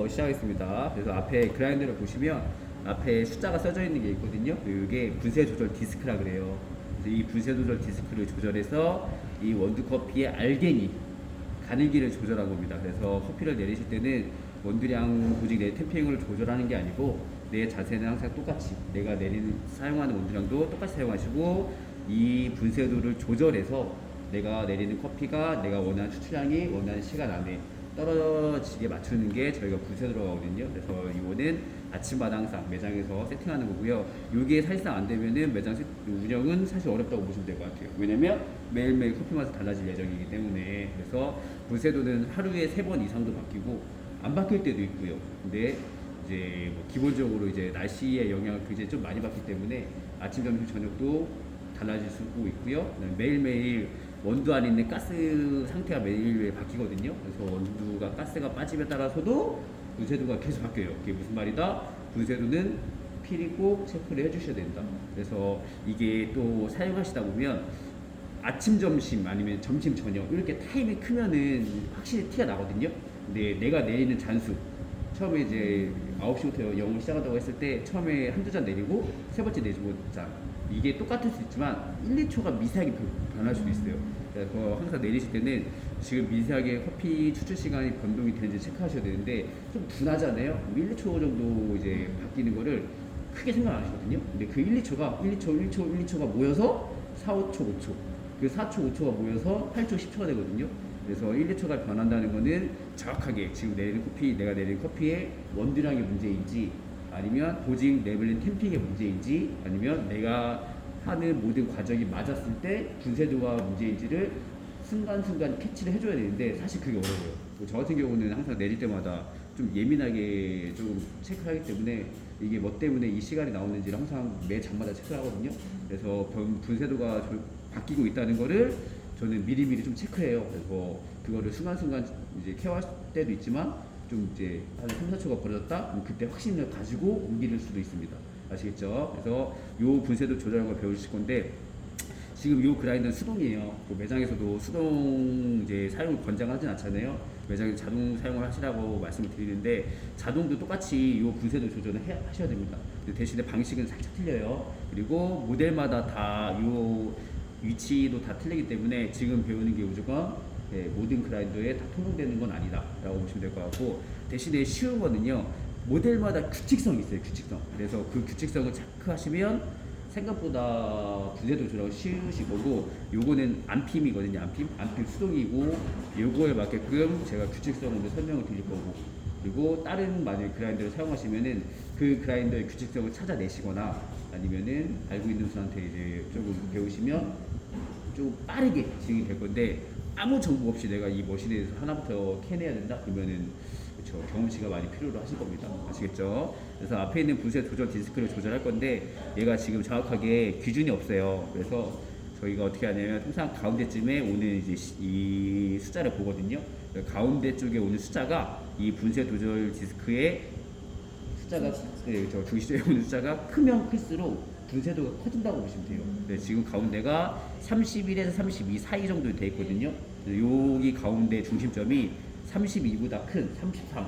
시작하겠습니다. 그래서 앞에 그라인더를 보시면 앞에 숫자가 써져 있는 게 있거든요. 이게 분쇄 조절 디스크라 그래요. 그래서 이 분쇄 조절 디스크를 조절해서 이 원두 커피의 알갱이 가늘기를 조절한 겁니다. 그래서 커피를 내리실 때는 원두량 조직 내 템핑을 조절하는 게 아니고 내 자세는 항상 똑같이 내가 사용하는 원두량도 똑같이 사용하시고 이 분쇄도를 조절해서 내가 내리는 커피가 내가 원하는 추출량이 원하는 시간 안에 떨어지게 맞추는 게 저희가 분쇄도라고 하거든요. 그래서 이거는 아침마다 항상 매장에서 세팅하는 거고요. 이게 사실상 안 되면은 매장 운영은 사실 어렵다고 보시면 될 것 같아요. 왜냐면 매일매일 커피 맛이 달라질 예정이기 때문에. 그래서 분쇄도는 하루에 3번 이상도 바뀌고 안 바뀔 때도 있고요. 근데 이제 뭐 기본적으로 이제 날씨의 영향을 굉장히 좀 많이 받기 때문에 아침, 점심, 저녁도 달라질 수 있고요. 매일매일 원두 안에 있는 가스 상태가 매일매일 바뀌거든요. 그래서 원두가 가스가 빠짐에 따라서도 분쇄도가 계속 바뀌어요. 그게 무슨 말이다? 분쇄도는 필히 꼭 체크를 해주셔야 된다. 그래서 이게 또 사용하시다 보면 아침, 점심 아니면 점심, 저녁 이렇게 타임이 크면은 확실히 티가 나거든요. 근데 내가 내리는 잔수 처음에 이제 9시부터 영어 시작한다고 했을 때 처음에 한두 잔 내리고 세 번째 내주고 잔 이게 똑같을 수 있지만 1, 2초가 미세하게 변할 수도 있어요. 그래서 항상 내리실 때는 지금 미세하게 커피 추출 시간이 변동이 되는지 체크하셔야 되는데 좀 둔하잖아요. 1, 2초 정도 이제 바뀌는 거를 크게 생각 안 하시거든요. 근데 그 1, 2초가 1, 2초, 1, 2초, 1, 2초가 모여서 4, 5초, 5초 그 4초, 5초가 모여서 8초, 10초가 되거든요. 그래서 1, 2초가 변한다는 거는 정확하게 지금 내가 내린 커피의 원두량의 문제인지 아니면 보직 내블린 템핑의 문제인지 아니면 내가 하는 모든 과정이 맞았을 때 분쇄도가 문제인지를 순간순간 캐치를 해줘야 되는데 사실 그게 어려워요. 저 같은 경우는 항상 내릴 때마다 좀 예민하게 좀 체크하기 때문에 이게 뭐 때문에 이 시간이 나오는지를 항상 매 장마다 체크를 하거든요. 그래서 분쇄도가 바뀌고 있다는 거를 저는 미리미리 좀 체크해요. 그래서 그거를 순간순간 이제 케어할 때도 있지만 좀 이제 한 3, 4초가 벌어졌다? 그럼 그때 확신을 가지고 옮길 수도 있습니다. 아시겠죠? 그래서 요 분쇄도 조절하는 걸 배우실 건데 지금 요 그라인더는 수동이에요. 그 매장에서도 수동 이제 사용을 권장하진 않잖아요. 매장에 자동 사용을 하시라고 말씀을 드리는데 자동도 똑같이 요 분쇄도 조절을 하셔야 됩니다. 대신에 방식은 살짝 틀려요. 그리고 모델마다 다 요 위치도 다 틀리기 때문에 지금 배우는 게 무조건 모든 그라인더에 다 통용되는 건 아니다 라고 보시면 될 것 같고 대신에 쉬운 거는요 모델마다 규칙성이 있어요. 규칙성. 그래서 그 규칙성을 체크하시면 생각보다 분쇄도 조절하기 쉬우실 거고 요거는 안핌이거든요. 안핌 수동이고 요거에 맞게끔 제가 규칙성으로 설명을 드릴 거고 그리고 다른 만약 그라인더를 사용하시면은 그 그라인더의 규칙성을 찾아내시거나 아니면은 알고 있는 분한테 이제 조금 배우시면 좀 빠르게 진행이 될 건데 아무 정보 없이 내가 이 머신에 대해서 하나부터 캐내야 된다? 그러면은 그렇죠. 경험치가 많이 필요로 하실 겁니다. 아시겠죠? 그래서 앞에 있는 분쇄 조절 디스크를 조절할 건데 얘가 지금 정확하게 기준이 없어요. 그래서 저희가 어떻게 하냐면 항상 가운데쯤에 오는 이제 이 숫자를 보거든요. 가운데 쪽에 오는 숫자가 이 분쇄 조절 디스크의 숫자가 저 중심에 오는 숫자가 크면 클수록 분쇄도가 커진다고 보시면 돼요. 네, 지금 가운데가 31에서 32 사이 정도 돼 있거든요. 여기 가운데 중심점이 32보다 큰 33,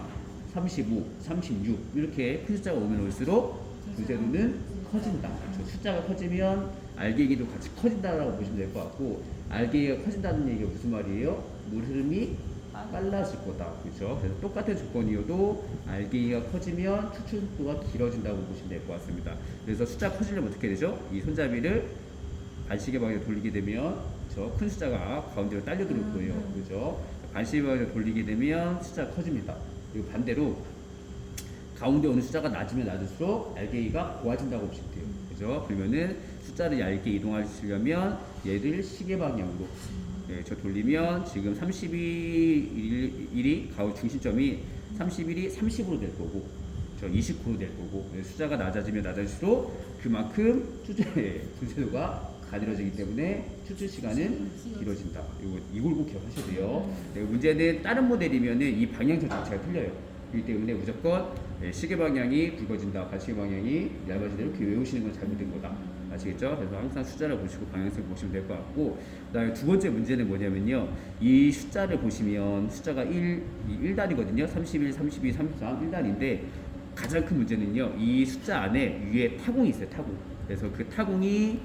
35, 36 이렇게 큰 숫자가 오면 올수록 분쇄도는 커진다. 숫자가 커지면 알갱이도 같이 커진다라고 보시면 될 것 같고 알갱이가 커진다는 얘기가 무슨 말이에요? 물 흐름이 빨라질 거다. 그렇죠? 그래서 똑같은 조건이어도 알갱이가 커지면 추출도가 길어진다고 보시면 될 것 같습니다. 그래서 숫자 커지려면 어떻게 되죠? 이 손잡이를 반시계 방향으로 돌리게 되면 저 큰 숫자가 가운데로 딸려 들어올 거예요. 그죠? 반시계 방향으로 돌리게 되면 숫자가 커집니다. 그리고 반대로 가운데 오는 숫자가 낮으면 낮을수록 알갱이가 고와진다고 보시면 돼요. 그죠? 그러면은 숫자를 얇게 이동하시려면 얘를 시계 방향으로 저 돌리면 지금 31이 가운 중심점이 31이 30으로 될 거고 저 29로 될 거고 숫자가 낮아지면 낮아질수록 그만큼 분쇄도가 가늘어지기 때문에 추출 시간은 길어진다. 이걸 꼭 기억하셔야 돼요. 문제는 다른 모델이면은 이 방향성 자체가 틀려요. 그렇기 때문에 무조건 시계 방향이 굵어진다, 받치기 방향이 얇아진다 이렇게 외우시는 건 잘못된 거다. 아시겠죠? 그래서 항상 숫자를 보시고 방향성 보시면 될 것 같고, 그다음에 두 번째 문제는 뭐냐면요. 이 숫자를 보시면 숫자가 1단이거든요. 31, 32, 33 1단인데 가장 큰 문제는요. 이 숫자 안에 위에 타공이 있어요. 타공. 그래서 그 타공이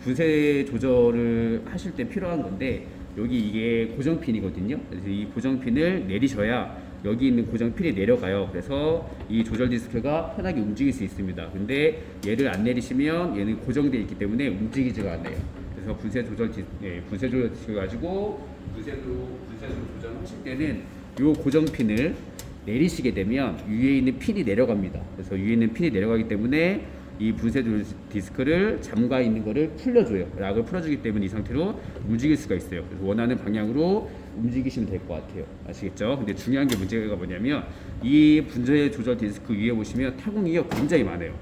분쇄 조절을 하실 때 필요한 건데 여기 이게 고정핀이거든요. 그래서 이 고정핀을 내리셔야 여기 있는 고정핀이 내려가요. 그래서 이 조절 디스크가 편하게 움직일 수 있습니다. 근데 얘를 안 내리시면 얘는 고정되어 있기 때문에 움직이지가 않아요. 그래서 분쇄 조절 디스크 가지고 분쇄로 조절하실 때는 이 고정핀을 내리시게 되면 위에 있는 핀이 내려갑니다. 그래서 위에 있는 핀이 내려가기 때문에 이 분쇄 조절 디스크를 잠가 있는 거를 풀려줘요. 락을 풀어주기 때문에 이 상태로 움직일 수가 있어요. 그래서 원하는 방향으로 움직이시면 될 것 같아요. 아시겠죠? 근데 중요한 게 문제가 뭐냐면 이 분쇄 조절 디스크 위에 보시면 타공이 굉장히 많아요.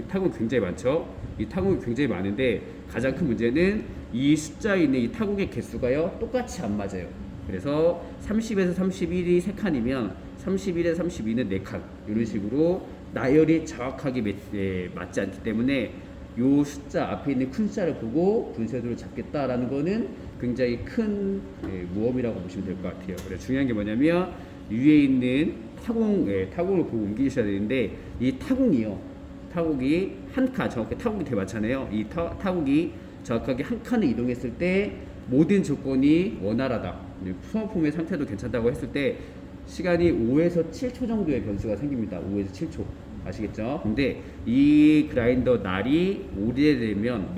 타공이 굉장히 많죠. 이 타공이 굉장히 많은데 가장 큰 문제는 이 숫자에 있는 이 타공의 개수가요 똑같이 안 맞아요. 그래서 30에서 31이 3칸이면 31에서 32는 4칸 이런 식으로 나열이 정확하게 맞지 않기 때문에 이 숫자 앞에 있는 큰 숫자를 보고 분쇄도를 잡겠다라는 거는 굉장히 큰 모험이라고 보시면 될 것 같아요. 그래서 중요한 게 뭐냐면 위에 있는 타공을 보고 움직이셔야 되는데 이 타공이 한 칸, 정확히 타공이 되게 많잖아요. 이 타공이 정확하게 한 칸을 이동했을 때 모든 조건이 원활하다. 소모품의 상태도 괜찮다고 했을 때 시간이 5에서 7초 정도의 변수가 생깁니다. 5에서 7초. 아시겠죠? 근데 이 그라인더 날이 오래되면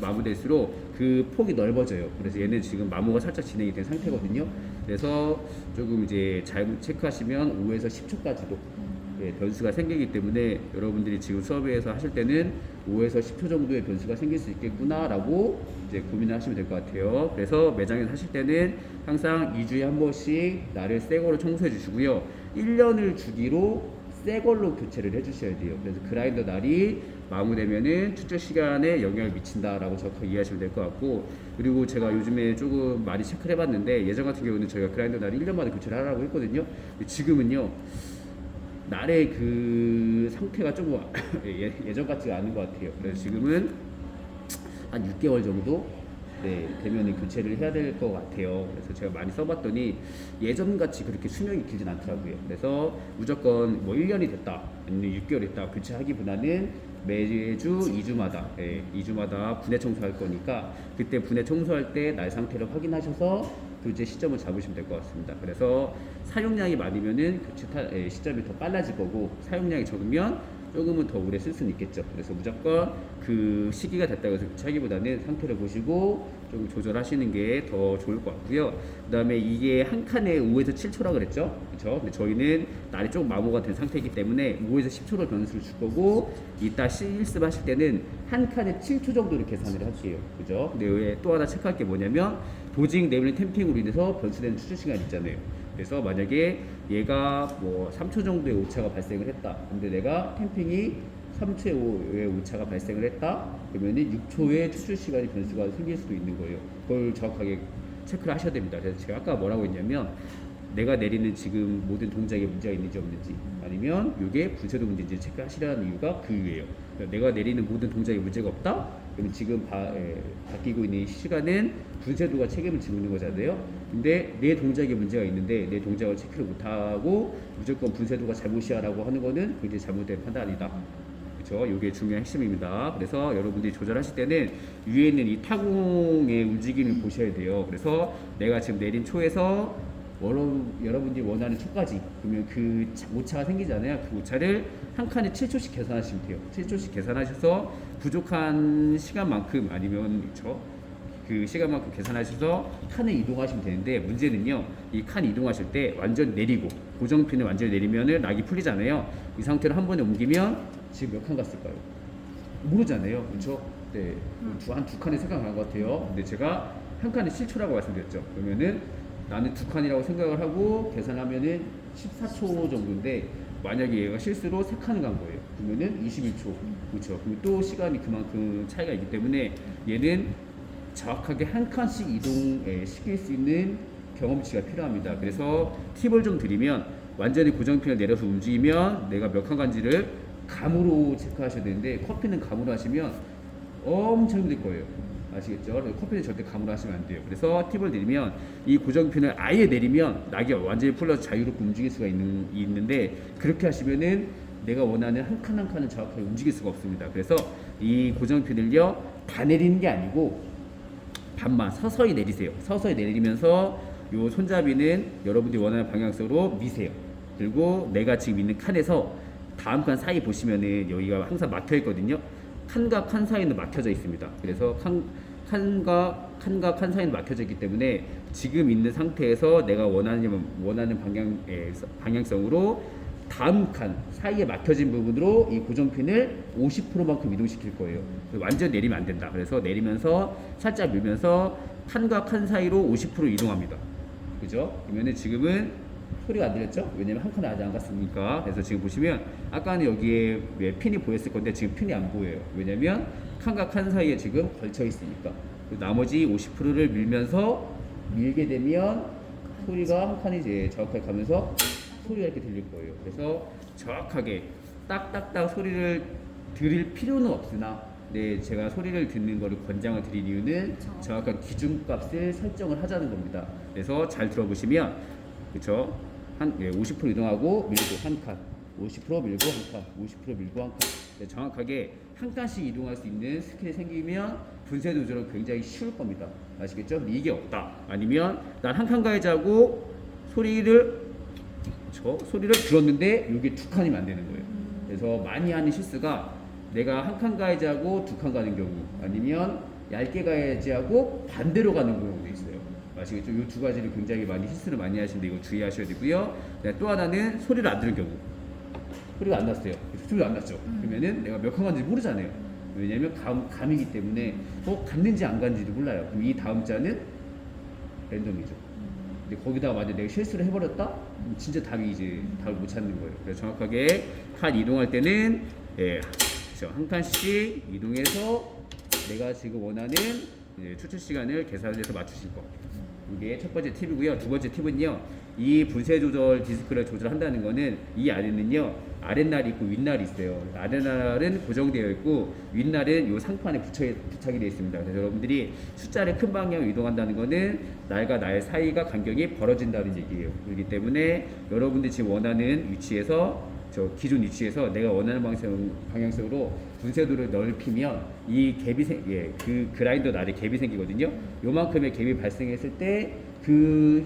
마모될수록 그 폭이 넓어져요. 그래서 얘는 지금 마모가 살짝 진행이 된 상태거든요. 그래서 조금 이제 잘못 체크하시면 5에서 10초까지도 변수가 생기기 때문에 여러분들이 지금 수업에서 하실 때는 5에서 10초 정도의 변수가 생길 수 있겠구나라고 이제 고민을 하시면 될 것 같아요. 그래서 매장에서 하실 때는 항상 2주에 한 번씩 날을 새 거로 청소해 주시고요. 1년을 주기로 새 걸로 교체를 해주셔야 돼요. 그래서 그라인더 날이 마무되면은 추적 시간에 영향을 미친다라고 정확하게 이해하시면 될 것 같고, 그리고 제가 요즘에 조금 많이 체크를 해봤는데 예전 같은 경우는 저희가 그라인더 날이 1년마다 교체를 하라고 했거든요. 지금은요 날의 그 상태가 조금 예전 같지가 않은 것 같아요. 그래서 지금은 한 6개월 정도 되면 교체를 해야 될 것 같아요. 그래서 제가 많이 써봤더니 예전같이 그렇게 수명이 길진 않더라고요. 그래서 무조건 뭐 1년이 됐다, 아니면 6개월이 됐다 교체하기보다는 매주 2주마다 분해 청소할 거니까 그때 분해 청소할 때 날 상태를 확인하셔서 교체 시점을 잡으시면 될 것 같습니다. 그래서 사용량이 많으면은 교체 시점이 더 빨라질 거고, 사용량이 적으면 조금은 더 오래 쓸 수는 있겠죠. 그래서 무조건 그 시기가 됐다고 해서 교체하기보다는 상태를 보시고 좀 조절하시는 게 더 좋을 것 같고요. 그 다음에 이게 한 칸에 5에서 7초라 그랬죠. 그렇죠? 근데 저희는 날이 조금 마모가 된 상태이기 때문에 5에서 10초로 변수를 줄 거고, 이따 실습 하실 때는 한 칸에 7초 정도를 계산을 할게요. 그죠? 근데 왜 또 하나 체크할 게 뭐냐면 도징 내밀린 탬핑으로 인해서 변수되는 추출 시간 있잖아요. 그래서 만약에 얘가 뭐 3초 정도의 오차가 발생을 했다. 근데 내가 탬핑이 3초의 오차가 발생을 했다. 그러면은 6초의 추출 시간이 변수가 생길 수도 있는 거예요. 그걸 정확하게 체크를 하셔야 됩니다. 그래서 제가 아까 뭐라고 했냐면 내가 내리는 지금 모든 동작에 문제가 있는지 없는지, 아니면 이게 분쇄도 문제인지 체크하시라는 이유가 그 이유예요. 그러니까 내가 내리는 모든 동작에 문제가 없다? 그러면 지금 바뀌고 있는 이 시간은 분쇄도가 책임을 지고 있는 거잖아요. 근데 내 동작에 문제가 있는데 내 동작을 체크를 못하고 무조건 분쇄도가 잘못이야라고 하는 거는 굉장히 잘못된 판단이다. 그렇죠? 이게 중요한 핵심입니다. 그래서 여러분들이 조절하실 때는 위에 있는 이 타공의 움직임을 보셔야 돼요. 그래서 내가 지금 내린 초에서 여러분들이 원하는 초까지, 그러면 그 오차가 생기잖아요. 그 오차를 한 칸에 7초씩 계산하시면 돼요. 7초씩 계산하셔서 부족한 시간만큼, 아니면 그 시간만큼 계산하셔서 칸을 이동하시면 되는데, 문제는요 이 칸 이동하실 때 완전 내리고 고정핀을 완전히 내리면은 락이 풀리잖아요. 이 상태로 한 번에 옮기면 지금 몇 칸 갔을까요? 모르잖아요. 그렇죠? 네, 한 두 칸에 세 칸 간 것 같아요. 근데 제가 한 칸에 7초라고 말씀드렸죠. 그러면은 나는 두 칸이라고 생각을 하고 계산하면은 14초 정도인데, 만약에 얘가 실수로 3칸을 간 거예요. 그러면은 21초. 그렇죠. 그럼 또 시간이 그만큼 차이가 있기 때문에 얘는 정확하게 한 칸씩 이동시킬 수 있는 경험치가 필요합니다. 그래서 팁을 좀 드리면 완전히 고정핀을 내려서 움직이면 내가 몇 칸 간지를 감으로 체크하셔야 되는데 커피는 감으로 하시면 엄청 힘들 거예요. 아시겠죠? 커피는 절대 감으로 하시면 안 돼요. 그래서 팁을 드리면 이 고정핀을 아예 내리면 낙이 완전히 풀려서 자유롭게 움직일 수가 있는데 그렇게 하시면은 내가 원하는 한 칸 한 칸을 정확하게 움직일 수가 없습니다. 그래서 이 고정핀을요 다 내리는 게 아니고 반만 서서히 내리세요. 서서히 내리면서 요 손잡이는 여러분들이 원하는 방향성으로 미세요. 그리고 내가 지금 있는 칸에서 다음 칸 사이 보시면은 여기가 항상 막혀 있거든요. 칸과 칸 사이는 막혀져 있습니다. 그래서 칸과 칸 사이는 막혀져 있기 때문에 지금 있는 상태에서 내가 원하는 방향성으로 다음 칸 사이에 막혀진 부분으로 이 고정핀을 50%만큼 이동시킬 거예요. 완전 내리면 안 된다. 그래서 내리면서 살짝 밀면서 칸과 칸 사이로 50% 이동합니다. 그죠? 그러면은 지금은 소리가 안 들렸죠? 왜냐면 한 칸을 아직 안 갔으니까. 그래서 지금 보시면 아까는 여기에 핀이 보였을 건데 지금 핀이 안 보여요. 왜냐면 칸과 칸 사이에 지금 걸쳐 있으니까. 나머지 50%를 밀게 되면 소리가 한 칸이 이제 정확하게 가면서 소리가 이렇게 들릴 거예요. 그래서 정확하게 딱딱딱 소리를 들을 필요는 없으나 제가 소리를 듣는 거를 권장을 드린 이유는 정확한 기준값을 설정을 하자는 겁니다. 그래서 잘 들어보시면 그쵸? 50% 이동하고 밀고 한 칸, 50% 밀고 한 칸, 50% 밀고 한 칸. 정확하게 한 칸씩 이동할 수 있는 스킬이 생기면 분쇄 조절은 굉장히 쉬울 겁니다. 아시겠죠? 이게 없다. 아니면 난 한 칸 가야지 하고 소리를 들었는데 이게 두 칸이면 안 되는 거예요. 그래서 많이 하는 실수가 내가 한 칸 가야지 하고 두 칸 가는 경우, 아니면 얇게 가야지 하고 반대로 가는 경우도 있어요. 아시겠죠? 이 두 가지를 굉장히 많이 실수를 많이 하시는데 이거 주의하셔야 되고요. 또 하나는 소리를 안 들은 경우. 소리가 안 났어요. 소리가 안 났죠. 그러면은 내가 몇 칸 갔는지 모르잖아요. 왜냐면 감이기 때문에 갔는지 안 갔는지도 몰라요. 그럼 이 다음 자는 랜덤이죠. 근데 거기다가 만약 내가 실수를 해버렸다? 진짜 답을 못 찾는 거예요. 그래서 정확하게 칸 이동할 때는 한 칸씩 이동해서 내가 지금 원하는 추출 시간을 계산해서 맞추실 거. 이게 첫 번째 팁이고요. 두 번째 팁은요. 이 분쇄 조절 디스크를 조절한다는 거는 이 안에는요. 아랫날이 있고 윗날이 있어요. 아랫날은 고정되어 있고 윗날은 이 상판에 부착이 되어 있습니다. 그래서 여러분들이 숫자를 큰 방향으로 이동한다는 거는 날과 날 사이가 간격이 벌어진다는 얘기예요. 그렇기 때문에 여러분들이 지금 원하는 위치에서 기존 위치에서 내가 원하는 방향성으로 분쇄도를 넓히면 이 갭이 그 그라인더 날에 갭이 생기거든요. 요만큼의 갭이 발생했을 때 그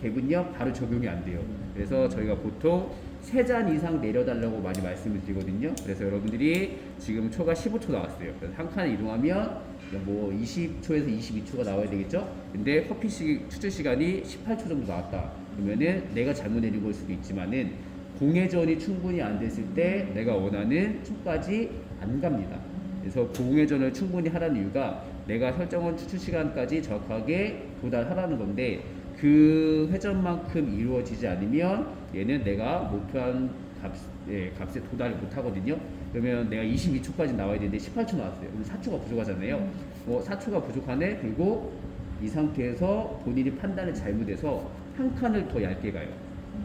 갭은요 바로 적용이 안 돼요. 그래서 저희가 보통 3잔 이상 내려달라고 많이 말씀을 드리거든요. 그래서 여러분들이 지금 초가 15초 나왔어요. 그래서 한 칸을 이동하면 뭐 20초에서 22초가 나와야 되겠죠. 근데 커피 추출 시간이 18초 정도 나왔다. 그러면은 내가 잘못 내린 걸 수도 있지만은 공회전이 충분히 안 됐을 때 내가 원하는 초까지 안 갑니다. 그래서 공회전을 충분히 하라는 이유가 내가 설정한 추출 시간까지 정확하게 도달하라는 건데 그 회전만큼 이루어지지 않으면 얘는 내가 목표한 값에 도달을 못 하거든요. 그러면 내가 22초까지 나와야 되는데 18초 나왔어요. 그럼 4초가 부족하잖아요. 4초가 부족하네. 그리고 이 상태에서 본인이 판단을 잘못해서 한 칸을 더 얇게 가요.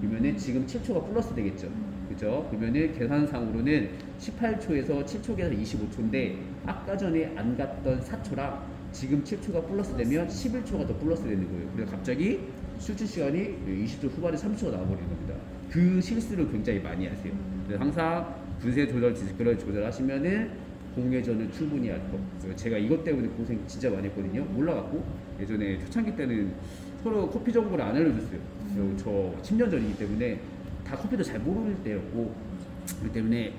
그러면은 지금 7초가 플러스 되겠죠. 그죠? 그러면은 계산상으로는 18초에서 7초에서 25초인데 아까 전에 안 갔던 4초랑 지금 7초가 플러스 되면 11초가 더 플러스 되는 거예요. 그래서 갑자기 추출 시간이 20초 후반에 30초가 나와버리는 겁니다. 그 실수를 굉장히 많이 하세요. 그래서 항상 분쇄 조절 디스크를 조절하시면은 공회전을 충분히 할 거. 제가 이것 때문에 고생 진짜 많이 했거든요. 몰라갖고 예전에 초창기 때는 서로 커피 정보를 안 알려줬어요. 저 10년 전이기 때문에 다 커피도 잘 모를 때였고 그렇기 때문에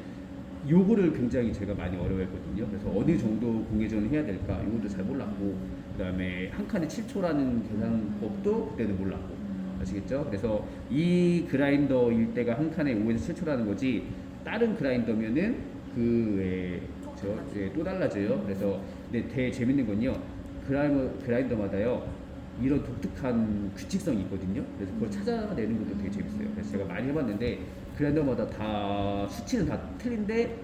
요거를 굉장히 제가 많이 어려워했거든요. 그래서 어느 정도 공회전을 해야 될까 이것도 잘 몰랐고 그 다음에 한 칸에 7초라는 계산법도 그때는 몰랐고 아시겠죠? 그래서 이 그라인더일 때가 한 칸에 5에서 7초라는 거지 다른 그라인더면은 또 달라져요. 그래서 근데 되게 재밌는 건요. 그라인더마다요. 이런 독특한 규칙성이 있거든요. 그래서 그걸 찾아내는 것도 되게 재밌어요. 그래서 제가 많이 해봤는데 그라인더마다 다 수치는 다 틀린데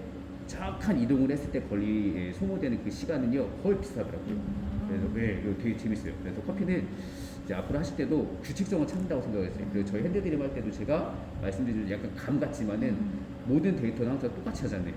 정확한 이동을 했을 때 소모되는 그 시간은요 거의 비슷하더라고요. 그래서 이거 되게 재밌어요. 그래서 커피는 이제 앞으로 하실 때도 규칙성을 찾는다고 생각했어요. 그리고 저희 핸드드림 할 때도 제가 말씀드린 약간 감 같지만은 모든 데이터는 항상 똑같이 하잖아요.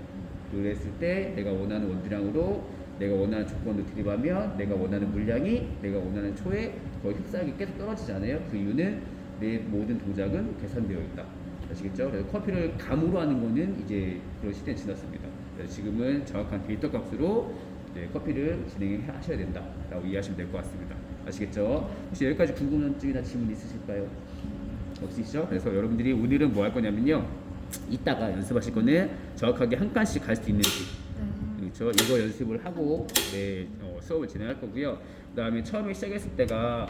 그랬을 때 내가 원하는 원두량으로 내가 원하는 조건으로 드립하면 내가 원하는 물량이 내가 원하는 초에 거의 흡사하게 계속 떨어지잖아요. 그 이유는 내 모든 동작은 계산되어 있다. 아시겠죠? 그래서 커피를 감으로 하는 거는 이제 그런 시대는 지났습니다. 그래서 지금은 정확한 데이터 값으로 이제 커피를 진행하셔야 된다라고 이해하시면 될 것 같습니다. 아시겠죠? 혹시 여기까지 궁금증이나 질문 있으실까요? 없으시죠? 그래서 여러분들이 오늘은 뭐 할 거냐면요. 이따가 연습하실 거는 정확하게 한 칸씩 갈 수 있는지, 그렇죠? 이거 연습을 하고 수업을 진행할 거고요. 그 다음에 처음에 시작했을 때가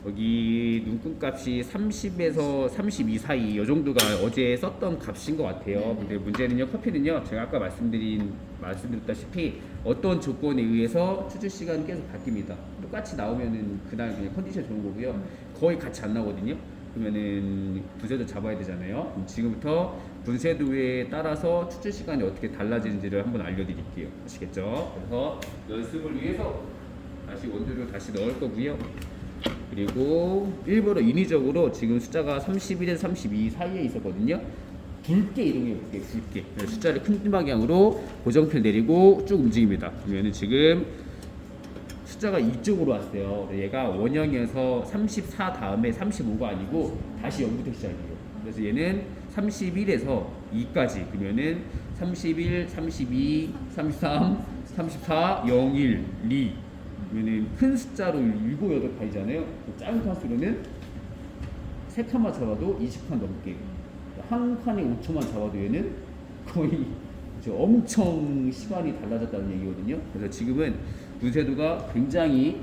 여기 눈금 값이 30에서 32 사이 이 정도가 어제 썼던 값인 것 같아요. 근데 문제는요, 커피는요, 제가 아까 말씀드렸다시피 어떤 조건에 의해서 추출 시간이 계속 바뀝니다. 똑같이 나오면은 그날 그냥 컨디션 좋은 거고요. 거의 같이 안 나오거든요. 그러면은 분쇄도 잡아야 되잖아요. 그럼 지금부터 분쇄도에 따라서 추출 시간이 어떻게 달라지는지를 한번 알려드릴게요. 아시겠죠? 그래서 연습을 위해서 다시 원두를 다시 넣을 거고요. 그리고 일부러 인위적으로 지금 숫자가 31에서 32 사이에 있었거든요. 굵게 이동해 볼게요. 굵게. 숫자를 큰 방향으로 고정필 내리고 쭉 움직입니다. 그러면은 지금 숫자가 이쪽으로 왔어요. 얘가 원형이어서 34 다음에 35가 아니고 다시 0부터 시작이에요. 그래서 얘는 31에서 2까지 그러면은 31, 32, 33, 34, 0, 1, 2 그러면은 큰 숫자로 7, 8칸이잖아요. 작은 칸수로는 3칸만 잡아도 20칸 넘게, 한 칸에 5초만 잡아도 얘는 거의 엄청 시간이 달라졌다는 얘기거든요. 그래서 지금은 분쇄도가 굉장히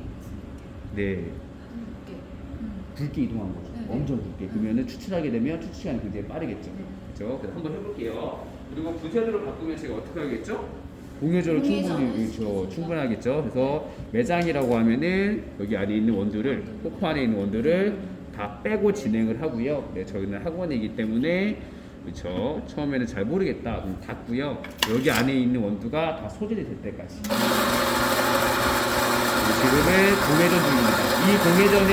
굵게 이동한 거죠. 엄청 굵게. 그러면은 추출하게 되면 추출 시간이 굉장히 빠르겠죠. 그렇죠? 그래서 한번 해볼게요. 그리고 분쇄도를 바꾸면 제가 어떻게 하겠죠? 공회전을 충분하겠죠. 그래서 매장이라고 하면은 여기 안에 있는 원두를, 코프 안에 있는 원두를 다 빼고 진행을 하고요. 저희는 학원이기 때문에 그렇죠. 처음에는 잘 모르겠다. 그럼 닫고요. 여기 안에 있는 원두가 다 소진이 될 때까지. 지금은 공회전 중입니다. 이 공회전을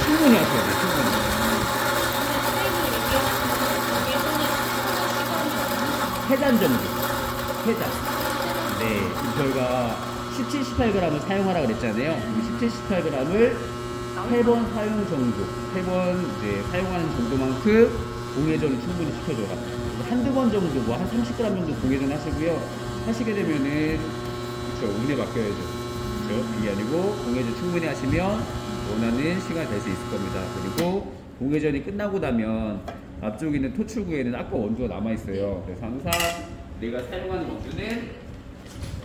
충분히 하셔야 돼요. 충분히. 회전 정도. 회전. 저희가 17, 18g을 사용하라고 그랬잖아요. 17, 18g을 3번 사용 정도, 3번 사용하는 정도만큼 공회전을 충분히 시켜줘라. 한두 번 정도, 뭐 한 30g 정도 공회전 하시고요. 하시게 되면은, 그렇죠, 운에 맡겨야죠. 그렇죠? 이게 아니고, 공회전 충분히 하시면 원하는 시간이 될 수 있을 겁니다. 그리고 공회전이 끝나고 나면 앞쪽에 있는 토출구에는 아까 원두가 남아있어요. 그래서 항상 내가 사용하는 원두는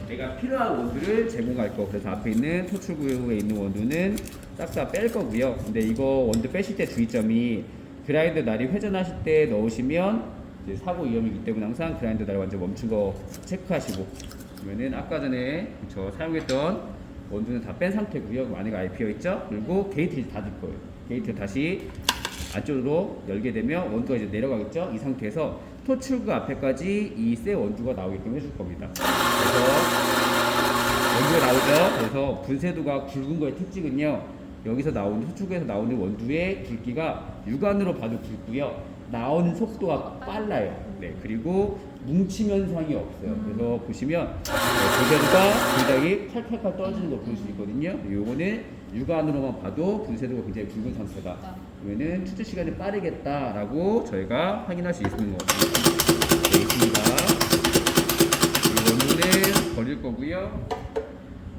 내가 필요한 원두를 제공할 거. 그래서 앞에 있는 토출구에 있는 원두는 싹 다 뺄 거고요. 근데 이거 원두 빼실 때 주의점이 그라인더 날이 회전하실 때 넣으시면 이제 사고 위험이기 때문에 항상 그라인더 날 완전 멈춘 거 체크하시고, 그러면은 아까 전에 저 사용했던 원두는 다 뺀 상태고요. 안에가 아예 비어 있죠. 그리고 게이트를 닫을 거예요. 게이트 다시 안쪽으로 열게 되면 원두가 이제 내려가겠죠. 이 상태에서 토출구 앞에까지 이 새 원두가 나오게끔 해줄 겁니다. 그래서 원두가 나오죠. 그래서 분쇄도가 굵은 거의 특징은요, 여기서 나오는 토출구에서 나오는 원두의 굵기가 육안으로 봐도 굵고요, 나오는 속도가 빨라요. 그리고 뭉침 현상이 없어요. 그래서 보시면 분쇄도가 굉장히 칼칼칼 떨어지는 걸 볼 수 있거든요. 요거는 육안으로만 봐도 분쇄도가 굉장히 굵은 상태다. 그러면은 추출 시간이 빠르겠다라고 저희가 확인할 수 있는 것 있습니다. 이 원두는 버릴 거고요.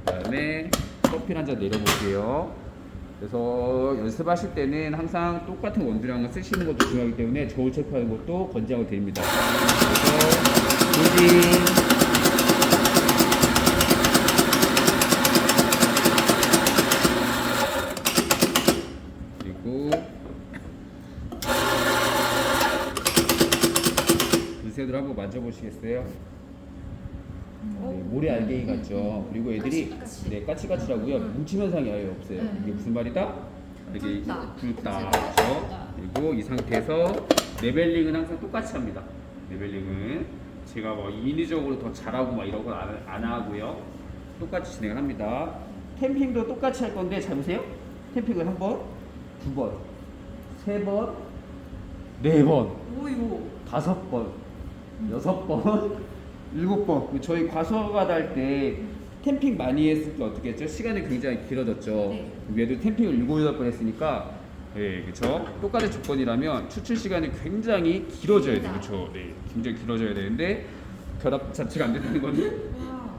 그다음에 커피 한 잔 내려볼게요. 그래서 연습하실 때는 항상 똑같은 원두량을 쓰시는 것도 중요하기 때문에 저울 체크하는 것도 권장을 드립니다. 그래서 조진 그리고 분쇄도를 한번 만져보시겠어요? 모래 알갱이 같죠. 그리고 애들이 까치까치라고요. 뭉침 현상이 아예 없어요. 이게 무슨 말이다? 이렇게 굵다. 그렇죠? 그리고 이 상태에서 레벨링은 항상 똑같이 합니다. 레벨링은 제가 뭐 인위적으로 더 잘하고 막 이런 건 안 하고요. 똑같이 진행을 합니다. 캠핑도 똑같이 할 건데 잘 보세요. 템핑을 한 번, 두 번, 세 번, 네 번, 오이고. 다섯 번, 여섯 번, 일곱 번. 저희 과소가 달 때 템핑 많이 했을 때 어떻게 했죠? 시간이 굉장히 길어졌죠. 네. 얘도 템핑을 7, 8번 했으니까 예, 그렇죠. 똑같은 조건이라면 추출 시간이 굉장히 길어져야 돼요. 그렇죠. 네, 굉장히 길어져야 되는데 결합 자체가 안 된다는 거는 와.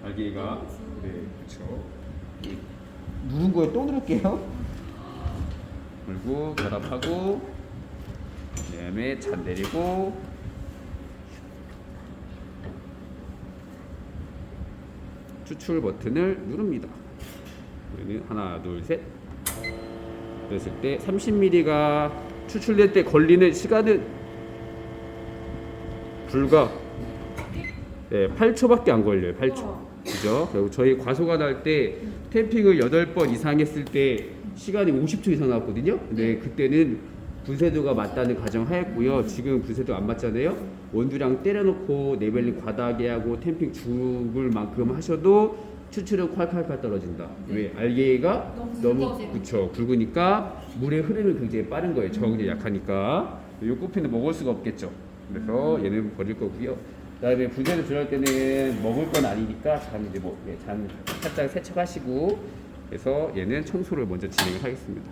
알갱이가 네, 그렇죠. 누른 거에 또 누를게요. 그리고 결합하고 그다음에 잔 내리고 추출 버튼을 누릅니다. 그러면 하나, 둘, 셋. 그랬을 때 30ml가 추출될 때 걸리는 시간은 불과 8초밖에 안 걸려요. 8초. 그죠? 그리고 저희 과소가 날 때 템핑을 8번 이상 했을 때 시간이 50초 이상 나왔거든요. 근데 그때는 분쇄도가 맞다는 가정하였고요. 지금 분쇄도 안 맞잖아요. 원두량 때려놓고 네벨링 과다하게 하고 템핑 죽을 만큼 하셔도 추출은 콸콸콸 떨어진다. 왜? 알게이가 너무 그쵸 굵으니까 물의 흐름이 굉장히 빠른 거예요. 저항이 약하니까. 이 커피는 먹을 수가 없겠죠. 그래서 얘는 버릴 거고요. 그다음에 분쇄도 들어갈 때는 먹을 건 아니니까 잔 이제 잔 살짝 세척하시고 그래서 얘는 청소를 먼저 진행을 하겠습니다.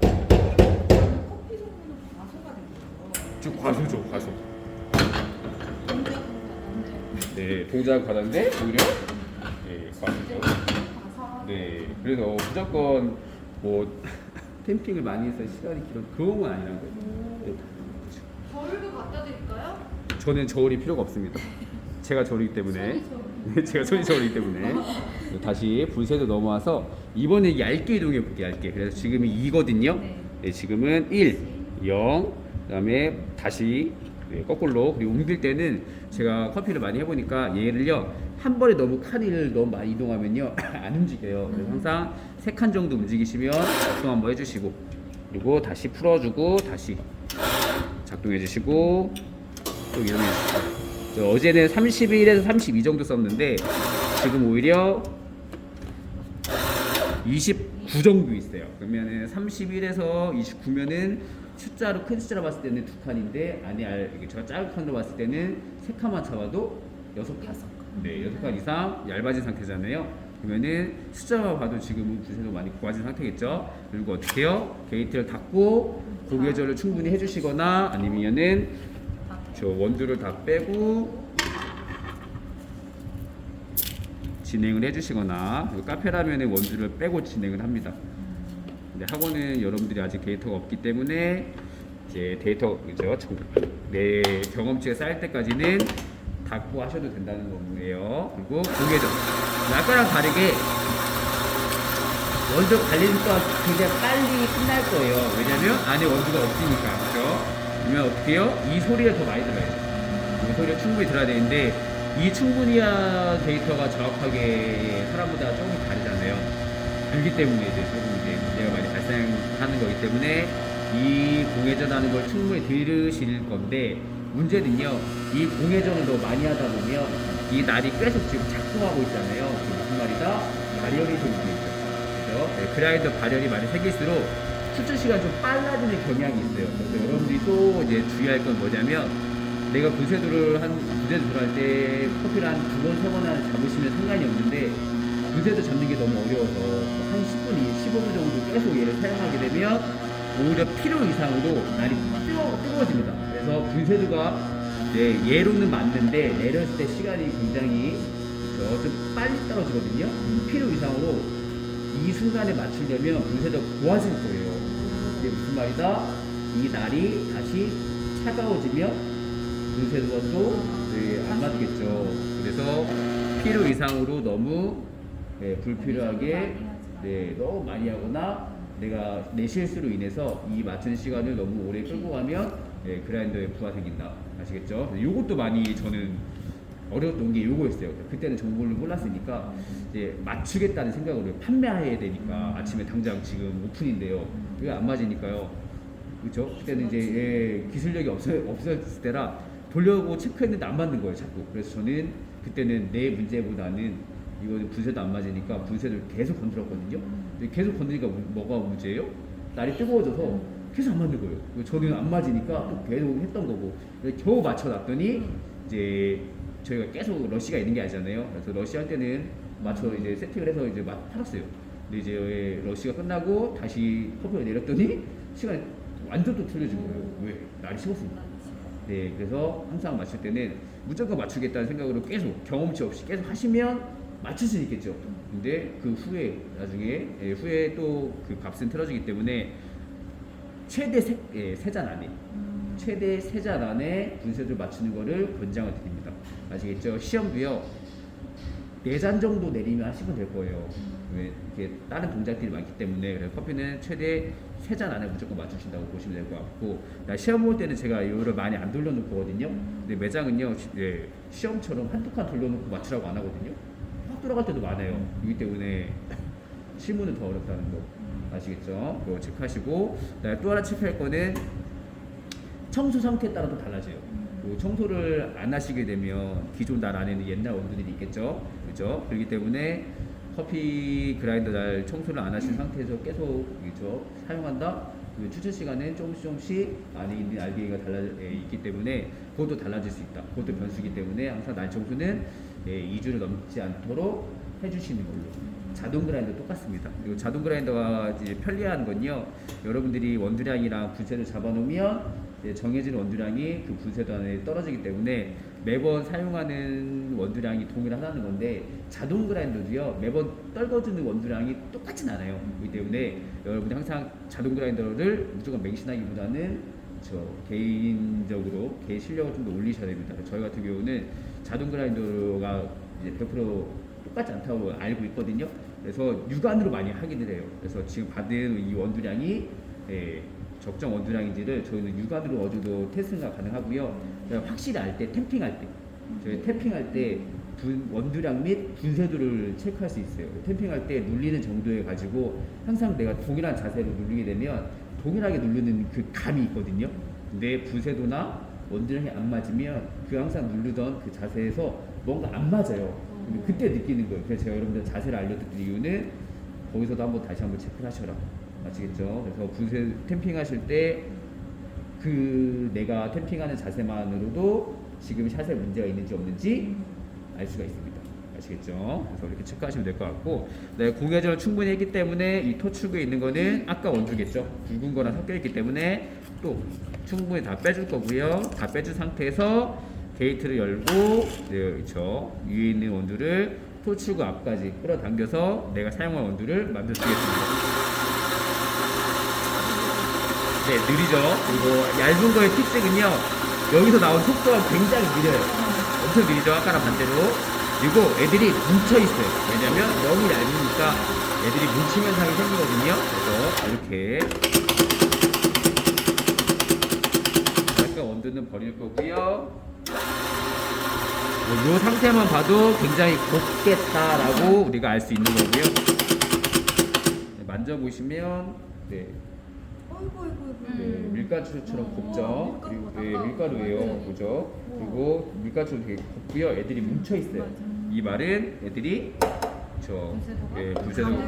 커피 종류는 과소가 되고요. 즉 과소죠, 과소. 동작 네, 동작 과다인데 오히려 네, 과소죠. 과사. 네, 그래서 무조건 뭐 캠핑을 많이 해서 시간이 길어 그런 건 아니란 거예요. 네. 저울도 갖다 드릴까요? 저는 저울이 필요가 없습니다. 제가 저울이기 때문에. 손이 저울. 네, 제가 손이 저울이기 때문에. 다시 불세도 넘어와서 이번에 얇게 이동해 볼게요. 얇게. 그래서 지금이 2거든요. 네. 네, 지금은 1, 0, 그다음에 다시 네, 거꾸로 그리고 옮길 때는 제가 커피를 많이 해보니까 얘를요 한 번에 너무 칸을 너무 많이 이동하면요 안 움직여요. 그래서 항상 3칸 정도 움직이시면 작동 한번 해주시고 그리고 다시 풀어주고 다시 작동해 주시고 또 이동해 주시고 어제는 31에서 32 정도 썼는데 지금 오히려 29 정도 있어요. 그러면은 31에서 29면은 숫자로 큰 숫자로 봤을 때는 2칸인데 안에 제가 작은 칸으로 봤을 때는 3칸만 잡아도 6칸. 네, 6칸 이상 얇아진 상태잖아요. 그러면은 숫자만 봐도 지금은 분쇄도 많이 고와진 상태겠죠. 그리고 어떻게 해요? 게이트를 닫고 고개절을 충분히 해주시거나 아니면은 저 원두를 다 빼고 진행을 해주시거나 그리고 카페라면은 원두를 빼고 진행을 합니다. 근데 학원은 여러분들이 아직 데이터가 없기 때문에 이제 데이터 그죠? 내 경험치가 쌓일 때까지는 닫고 하셔도 된다는 거예요. 그리고 고개절 아까랑 다르게 원두 관리니까 굉장히 빨리 끝날 거예요. 왜냐면 안에 원두가 없으니까 그렇죠? 그러면 어떻게 해요? 이 소리가 더 많이 들어야 돼요. 이 소리가 충분히 들어야 되는데 이 충분히야 데이터가 정확하게 사람보다 조금 다르잖아요. 그렇기 때문에 이제 조금 이제 문제가 많이 발생하는 거기 때문에 이 공회전하는 걸 충분히 들으실 건데 문제는요. 이 공회전을 너무 많이 하다 보면 이 날이 계속 지금 작동하고 있잖아요. 무슨 말이다? 발열이 생기고 있죠. 그죠? 네, 그라인더 발열이 많이 생길수록 추출 시간이 좀 빨라지는 경향이 있어요. 그래서 여러분들이 또 이제 주의할 건 뭐냐면 내가 분쇄도를 할 때 커피를 한 2번, 3번 잡으시면 상관이 없는데 분쇄도 잡는 게 너무 어려워서 한 10분, 15분 정도 계속 얘를 사용하게 되면 오히려 필요 이상으로 날이 뜨거워집니다. 그래서 분쇄도가 얘로는 맞는데 내렸을 때 시간이 굉장히 좀 빨리 떨어지거든요. 필요 이상으로 이 순간에 맞추려면 분쇄도가 고와질 거예요. 이게 무슨 말이다? 이 날이 다시 차가워지면 분쇄도가 또 안 맞겠죠. 그래서 필요 이상으로 너무 불필요하게 너무 많이 하거나 내가 내 실수로 인해서 이 맞춘 시간을 너무 오래 끌고 가면 그라인더에 부하 생긴다. 아시겠죠? 요것도 많이 저는 어려웠던 게 요거였어요. 그때는 정보를 몰랐으니까 이제 맞추겠다는 생각으로 판매해야 되니까 아침에 당장 지금 오픈인데요. 이게 안 맞으니까요. 그렇죠? 그때는 이제 기술력이 없었을 때라 돌려고 체크했는데 안 맞는 거예요, 자꾸. 그래서 저는 그때는 내 문제보다는 이거는 분쇄도 안 맞으니까 분쇄를 계속 건드렸거든요. 근데 계속 건드리니까 뭐가 문제예요? 날이 뜨거워져서 계속 안 맞는 거예요. 저는 안 맞으니까 또 계속 했던 거고 겨우 맞춰놨더니 이제 저희가 계속 러시가 있는 게 아니잖아요. 그래서 러시 할 때는 맞춰 이제 세팅을 해서 이제 팔았어요. 근데 이제 러시가 끝나고 다시 커피를 내렸더니 시간이 완전 또 틀려진 거예요. 왜? 날이 식었으니까. 네, 그래서 항상 맞출 때는 무조건 맞추겠다는 생각으로 계속 경험치 없이 계속 하시면 맞출 수 있겠죠. 근데 그 후에 나중에 후에 또 그 값은 틀어지기 때문에 최대 세 잔 안에 최대 3잔 안에 분쇄를 맞추는 거를 권장을 드립니다. 아시겠죠? 시험도요 4잔 정도 내리면 하시면 될 거예요. 왜 이렇게 다른 동작들이 많기 때문에. 그래서 커피는 최대 3잔 안에 무조건 맞추신다고 보시면 될 것 같고, 시험 볼 때는 제가 이거를 많이 안 돌려놓거든요. 근데 매장은요 시험처럼 한두 칸 돌려놓고 맞추라고 안 하거든요. 확 들어갈 때도 많아요. 그렇기 때문에 실무는 더 어렵다는 거 아시겠죠? 그거 체크하시고, 또 하나 체크할 거는 청소 상태에 따라 또 달라져요. 청소를 안 하시게 되면 기존 날 안에는 옛날 원두들이 있겠죠, 그렇죠? 그렇기 때문에 커피 그라인더 날 청소를 안 하신 상태에서 계속 그렇죠 사용한다. 그 추천 시간은 조금씩 안에 있는 알갱이가 있기 때문에 그것도 달라질 수 있다. 그것도 변수이기 때문에 항상 날 청소는 2주를 넘지 않도록 해주시는 걸로. 자동 그라인더 똑같습니다. 그리고 자동 그라인더가 이제 편리한 건요, 여러분들이 원두량이랑 분쇄를 잡아놓으면 정해진 원두량이 그 분쇄도 안에 떨어지기 때문에 매번 사용하는 원두량이 동일하다는 건데, 자동 그라인더도요 매번 떨궈주는 원두량이 똑같진 않아요. 그렇기 때문에 여러분이 항상 자동 그라인더를 무조건 맹신하기보다는 개인적으로 개인 실력을 좀 더 올리셔야 됩니다. 저희 같은 경우는 자동 그라인더가 이제 100% 똑같지 않다고 알고 있거든요. 그래서 육안으로 많이 하기는 해요. 그래서 지금 받은 이 원두량이 적정 원두량인지를 저희는 육안으로 어느 정도 테스트가 가능하고요. 확실히 알 때, 템핑할 때, 저희 템핑할 때 원두량 및 분쇄도를 체크할 수 있어요. 템핑할 때 눌리는 정도에 가지고 항상 내가 동일한 자세로 누르게 되면 동일하게 누르는 그 감이 있거든요. 근데 분쇄도나 원두량이 안 맞으면 그 항상 누르던 그 자세에서 뭔가 안 맞아요. 근데 그때 느끼는 거예요. 그래서 제가 여러분들 자세를 알려드린 이유는 거기서도 한번 다시 한번 체크를 하셔라. 아시겠죠? 그래서 분쇄 템핑 하실 때 그 내가 템핑하는 자세만으로도 지금 샷에 문제가 있는지 없는지 알 수가 있습니다. 아시겠죠? 그래서 이렇게 체크하시면 될 것 같고, 공회전을 충분히 했기 때문에 이 토축에 있는 거는 아까 원두겠죠? 굵은 거랑 섞여 있기 때문에 또 충분히 다 빼줄 거고요. 다 빼준 상태에서 게이트를 열고, 그렇죠? 위에 있는 원두를 토축 앞까지 끌어당겨서 내가 사용할 원두를 만들어주겠습니다. 네, 느리죠. 그리고 얇은 거의 특징은요, 여기서 나온 속도가 굉장히 느려요. 엄청 느리죠, 아까랑 반대로. 그리고 애들이 뭉쳐 있어요. 왜냐면 너무 얇으니까 애들이 뭉침 현상이 생기거든요. 그래서 이렇게 아까 원두는 버릴 거고요. 이 상태만 봐도 굉장히 곱겠다라고 우리가 알 수 있는 거고요. 만져보시면 밀가루처럼 곱죠. 그리고 밀가루예요, 그죠? 그리고 밀가루도 되게 곱고요. 애들이 뭉쳐 있어요. 이 말은 애들이 분쇄도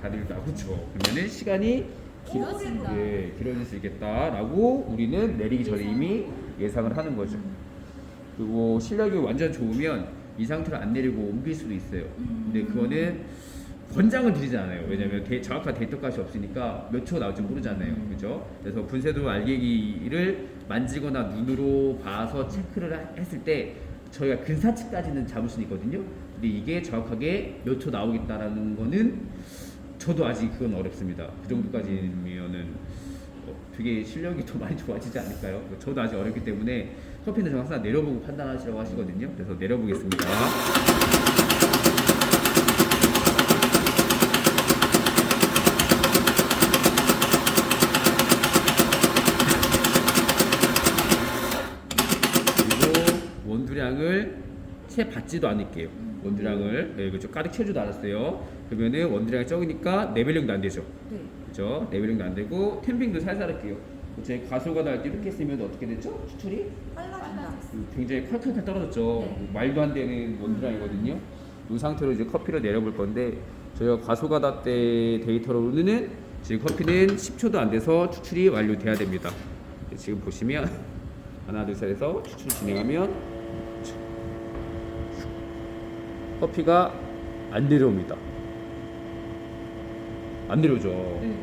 가리다, 그렇죠? 그러면은 시간이 길어질 수 있겠다라고 우리는 내리기 전에 이미 예상을 하는 거죠. 그리고 실력이 완전 좋으면 이 상태로 안 내리고 옮길 수도 있어요. 근데 그거는 권장을 드리지 않아요. 왜냐면 정확한 데이터 값이 없으니까 몇 초 나올지 모르잖아요. 그죠? 그래서 분쇄도 알갱이를 만지거나 눈으로 봐서 체크를 했을 때 저희가 근사치까지는 잡을 수는 있거든요. 근데 이게 정확하게 몇 초 나오겠다라는 거는 저도 아직 그건 어렵습니다. 그 정도까지면은 되게 실력이 더 많이 좋아지지 않을까요? 저도 아직 어렵기 때문에 커피는 항상 내려보고 판단하시라고 하시거든요. 그래서 내려보겠습니다. 원두량을 채 받지도 않을게요. 원두량을 그렇죠. 가득 채주도 않았어요. 그러면은 원두량이 적으니까 레벨링도 안 되죠. 그렇죠. 레벨링도 안 되고 템핑도 살살 할게요. 저희 가솔가다 할 때 이렇게 쓰면 어떻게 됐죠? 추출이 빨라진다. 굉장히 콸콸콸 떨어졌죠. 말도 안 되는 원두량이거든요. 이 상태로 이제 커피를 내려볼 건데 저희가 과소가다 때 데이터로는 지금 커피는 10초도 안 돼서 추출이 완료돼야 됩니다. 지금 보시면 하나 둘 셋 해서 추출 진행하면 커피가 안 내려옵니다. 안 내려오죠. 네.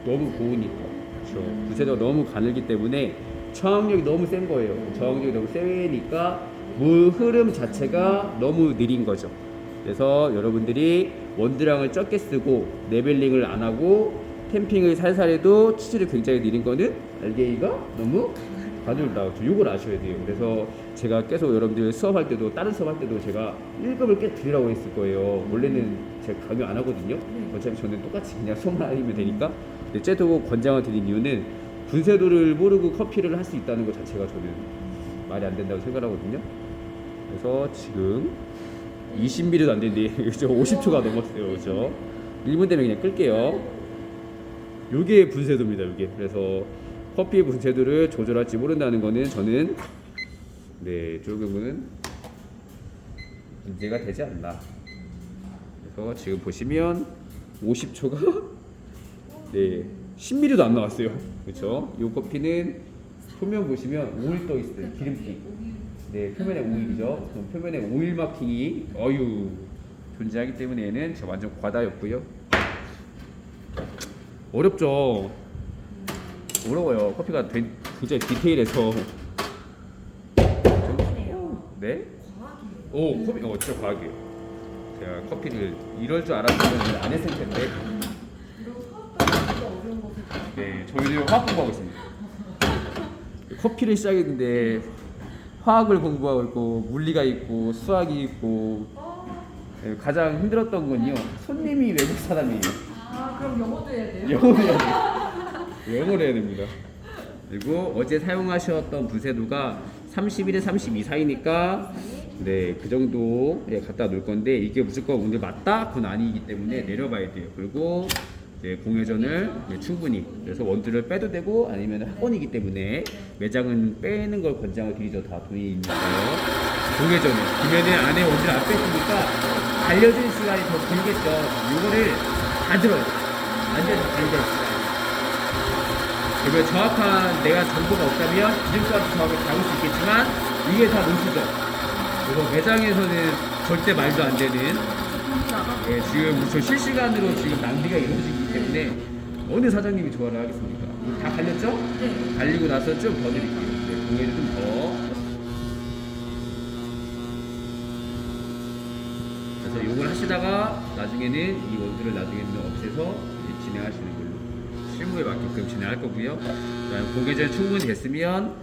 너무 고우니까. 그렇죠. 부세도가 너무 가늘기 때문에 저항력이 너무 센 거예요. 저항력이 너무 세니까 물 흐름 자체가 너무 느린 거죠. 그래서 여러분들이 원두량을 적게 쓰고 레벨링을 안 하고 템핑을 살살 해도 추출이 굉장히 느린 거는 알게이가 너무 가늘다. 이걸 아셔야 돼요. 그래서 제가 계속 여러분들 수업할 때도 다른 수업할 때도 제가 1급을 꽤 드리라고 했을 거예요. 원래는 제가 강요 안 하거든요. 어차피 저는 똑같이 그냥 수업만 하면 되니까. 근데 쟤도 권장을 드린 이유는 분쇄도를 모르고 커피를 할 수 있다는 것 자체가 저는 말이 안 된다고 생각하거든요. 그래서 지금 20ml도 안 되는데 그죠? 50초가 넘었어요. 그죠? 1분 되면 그냥 끌게요. 요게 분쇄도입니다. 요게. 그래서 커피 분쇄도를 조절할지 모른다는 거는 저는 조금은 문제가 되지 않나. 그래서 지금 보시면 50초가 10ml도 안 나왔어요. 그렇죠? 이 커피는 표면 보시면 오일 떠 있어요. 기름기. 표면에 오일이죠. 그럼 표면에 오일 마킹이 존재하기 때문에 얘는 제가 완전 과다였고요. 어렵죠. 어려워요. 커피가 굉장히 디테일해서. 네? 과학이에요. 진짜 과학이에요. 제가 커피를 이럴 줄 알았으면 안 했을 텐데. 이런 사업까지 진짜 어려운 것을. 저희도 화학 공부하고 있습니다. 커피를 시작했는데 화학을 공부하고 있고 물리가 있고 수학이 있고 가장 힘들었던 건요. 손님이 외국 사람이에요. 그럼 영어도 해야 돼요? 영어를 해야 돼요. 영어를 해야 됩니다. 그리고 어제 사용하셨던 분쇄도가 31에 32 사이니까 그 정도에 갖다 놓을 건데 이게 무조건 오늘 맞다? 그건 아니기 때문에 내려봐야 돼요. 그리고 공회전을 충분히 그래서 원두를 빼도 되고 아니면 학원이기 때문에 매장은 빼는 걸 권장을 드리죠. 다 돈이 있는 거예요. 공회전을 그러면은 안에 원두를 안 뺐으니까 달려줄 시간이 더 길겠죠. 이거를 다 들어요. 완전히 달려줄 시간. 그러면 정확한 내가 정보가 없다면 기준값을 정확하게 잡을 수 있겠지만 이게 다 노수죠. 그래서 매장에서는 절대 말도 안 되는 지금 저 실시간으로 지금 낭비가 이루어지기 때문에 어느 사장님이 조화를 하겠습니까? 다 갈렸죠? 네. 갈리고 나서 좀 더 드릴게요. 공예를 좀 더. 그래서 요걸 하시다가 나중에는 이 원두를 나중에는 없애서 이제 진행하시는 걸로 실무에 맞게끔 진행할 거고요. 그다음 공예전 충분히 됐으면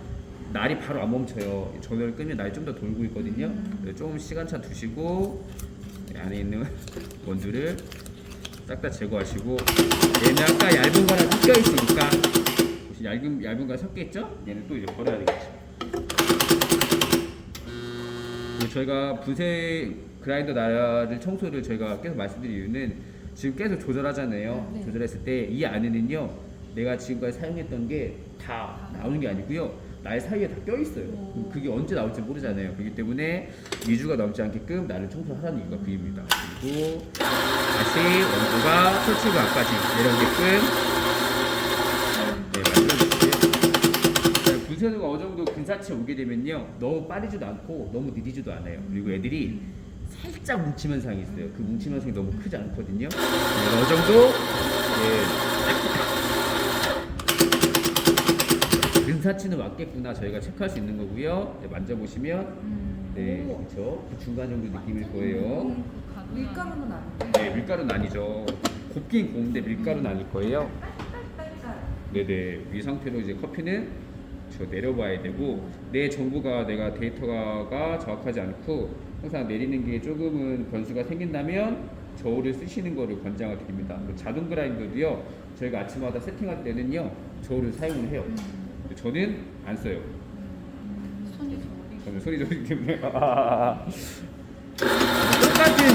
날이 바로 안 멈춰요. 전원을 끄면 날이 좀 더 돌고 있거든요. 그래서 좀 시간차 두시고 안에 있는 원두를 싹 다 제거하시고 얘는 아까 얇은 거랑 섞여 있으니까 얇은 거랑 섞여 있죠? 얘는 또 이제 버려야 되겠죠. 저희가 분쇄 그라인더 나를 청소를 저희가 계속 말씀드린 이유는 지금 계속 조절하잖아요. 네. 조절했을 때 이 안에는요 내가 지금까지 사용했던 게 다 나오는 게 아니고요 날 사이에 다 껴있어요. 그게 언제 나올지 모르잖아요. 그렇기 때문에 2주가 넘지 않게끔 나를 청소하라는 이유가 그 이유입니다. 그리고 다시 원두가 설치구 앞까지 내려오게끔 만들어주세요. 분쇄도가 어느 정도 근사치 오게 되면요 너무 빠르지도 않고 너무 느리지도 않아요. 그리고 애들이 살짝 뭉침 현상이 있어요. 그 뭉침 현상이 너무 크지 않거든요. 어느 정도 근사치는 왔겠구나 저희가 체크할 수 있는 거고요. 만져보시면 그렇죠. 그 중간 정도 느낌일 거예요. 밀가루는 아니에요? 밀가루는 아니죠. 곱긴 고운데 밀가루는 아닐 거예요. 이 상태로 이제 커피는 저 내려봐야 되고 내 정보가 내가 데이터가 정확하지 않고 항상 내리는 게 조금은 변수가 생긴다면 저울을 쓰시는 거를 권장을 드립니다. 자동 그라인더도요 저희가 아침마다 세팅할 때는요 저울을 사용을 해요. 저는 안 써요. 저는 손이 저리기 때문에 똑같은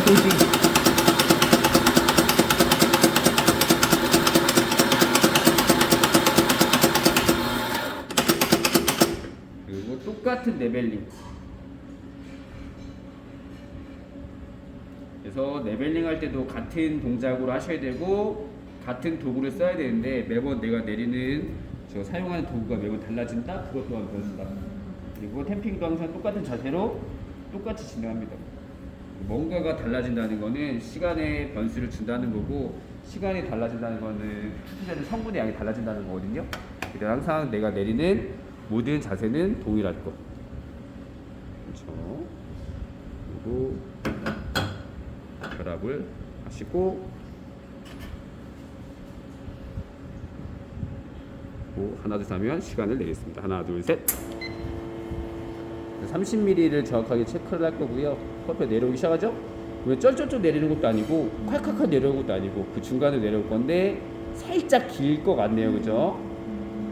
도지. 그리고 똑같은 레벨링. 그래서 레벨링 할 때도 같은 동작으로 하셔야 되고 같은 도구를 써야 되는데 매번 내가 내리는 저 사용하는 도구가 매번 달라진다. 그것 또한 변수다. 그리고 템핑도 항상 똑같은 자세로 똑같이 진행합니다. 뭔가가 달라진다는 거는 시간에 변수를 준다는 거고 시간이 달라진다는 거는 투자자의 성분의 양이 달라진다는 거거든요. 그래서 항상 내가 내리는 모든 자세는 동일할 거. 그렇죠. 그리고 결합을 하시고 하나 둘 셋 하면 시간을 내겠습니다. 하나 둘 셋. 30mm를 정확하게 체크를 할 거고요. 커피가 내려오기 시작하죠? 그러면 쩔쩔쩔 내리는 것도 아니고 콸콸콸 내려오는 것도 아니고 그 중간에 내려올 건데 살짝 길 것 같네요. 그죠?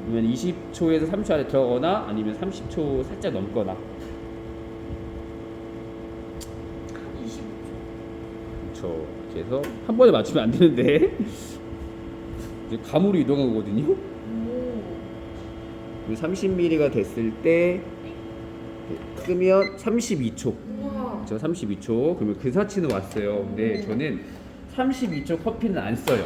그러면 20초에서 30초 안에 들어가거나 아니면 30초 살짝 넘거나 25초. 그렇죠. 이렇게 해서 한 번에 맞추면 안 되는데 이제 감으로 이동한 거거든요. 오. 30mm가 됐을 때 끄면 32초. 우와. 저 32초. 그러면 근사치는 왔어요. 근데 저는 32초 커피는 안 써요.